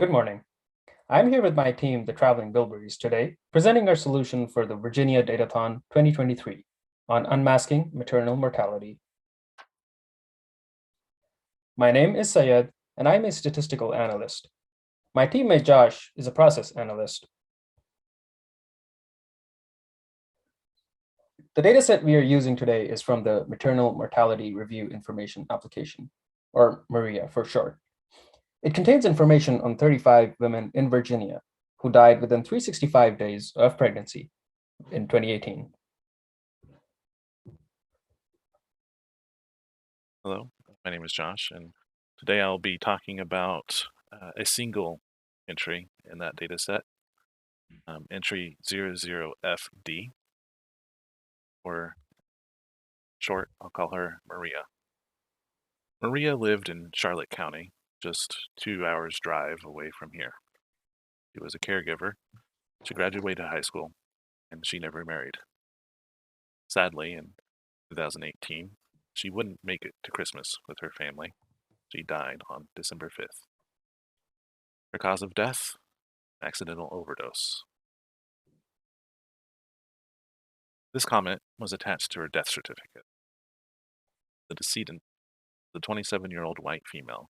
Good morning. I'm here with my team, the Traveling Wilburys, today, presenting our solution for the Virginia Datathon 2023 on unmasking maternal mortality. My name is Syed, and I'm a statistical analyst. My teammate Josh is a process analyst. The dataset we are using today is from the Maternal Mortality Review Information Application, or MARIA for short. It contains information on 35 women in Virginia who died within 365 days of pregnancy in 2018. Hello, my name is Josh, and today I'll be talking about a single entry in that data set, entry 00FD, or short, I'll call her Maria. Maria lived in Charlotte County, just 2 hours drive away from here. She was a caregiver, she graduated high school, and she never married. Sadly, in 2018, she wouldn't make it to Christmas with her family. She died on December 5th. Her cause of death? Accidental overdose. This comment was attached to her death certificate. The decedent, the 27-year-old white female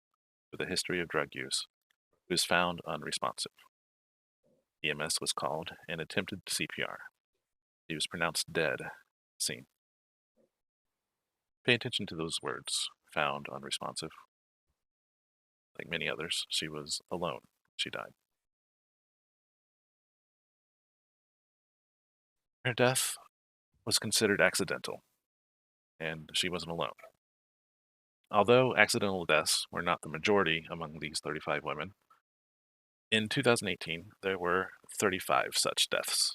with a history of drug use, who was found unresponsive. EMS was called and attempted CPR. He was pronounced dead at the scene. Pay attention to those words, found unresponsive. Like many others, she was alone when she died. Her death was considered accidental, and she wasn't alone. Although accidental deaths were not the majority among these 35 women, in 2018 there were 35 such deaths.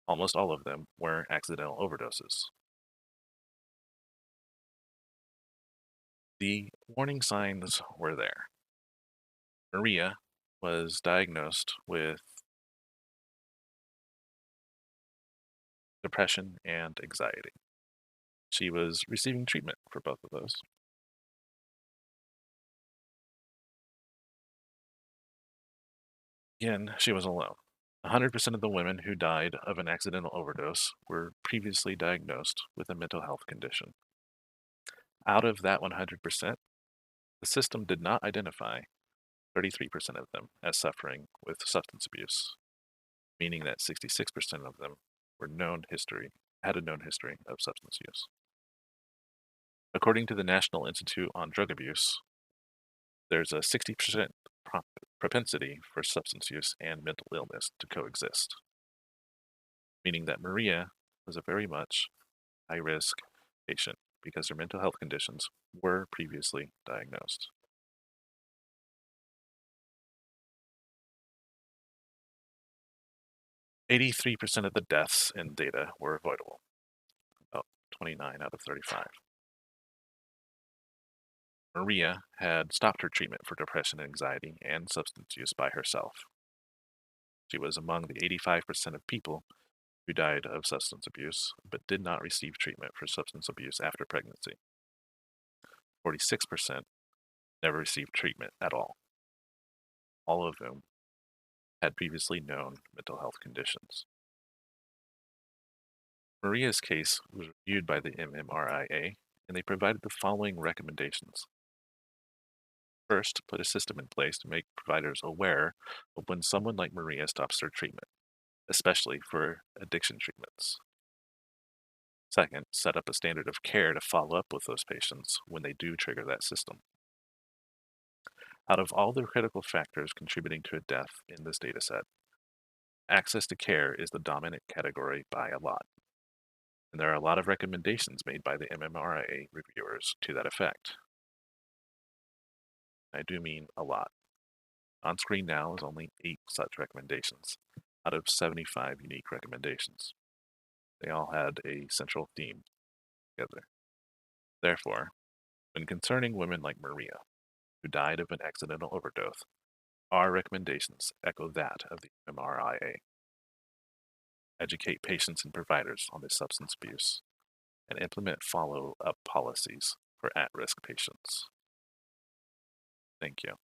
Almost all of them were accidental overdoses. The warning signs were there. Maria was diagnosed with depression and anxiety. She was receiving treatment for both of those. Again, she was alone. 100% of the women who died of an accidental overdose were previously diagnosed with a mental health condition. Out of that 100%, the system did not identify 33% of them as suffering with substance abuse, meaning that 66% of them had a known history of substance use. According to the National Institute on Drug Abuse, there's a 60% propensity for substance use and mental illness to coexist, meaning that Maria was a very much high-risk patient because her mental health conditions were previously diagnosed. "83% of the deaths in data were avoidable, about 29 out of 35. Maria had stopped her treatment for depression and anxiety and substance use by herself. She was among the 85% of people who died of substance abuse but did not receive treatment for substance abuse after pregnancy. 46% never received treatment at all, all of whom had previously known mental health conditions. Maria's case was reviewed by the MMRIA, and they provided the following recommendations. First, put a system in place to make providers aware of when someone like Maria stops their treatment, especially for addiction treatments. Second, set up a standard of care to follow up with those patients when they do trigger that system. Out of all the critical factors contributing to a death in this dataset, access to care is the dominant category by a lot. And there are a lot of recommendations made by the MMRIA reviewers to that effect. I do mean a lot. On screen now is only 8 such recommendations out of 75 unique recommendations. They all had a central theme together. Therefore, when concerning women like Maria, who died of an accidental overdose, our recommendations echo that of the MMRIA. Educate patients and providers on this substance abuse, and implement follow-up policies for at-risk patients. Thank you.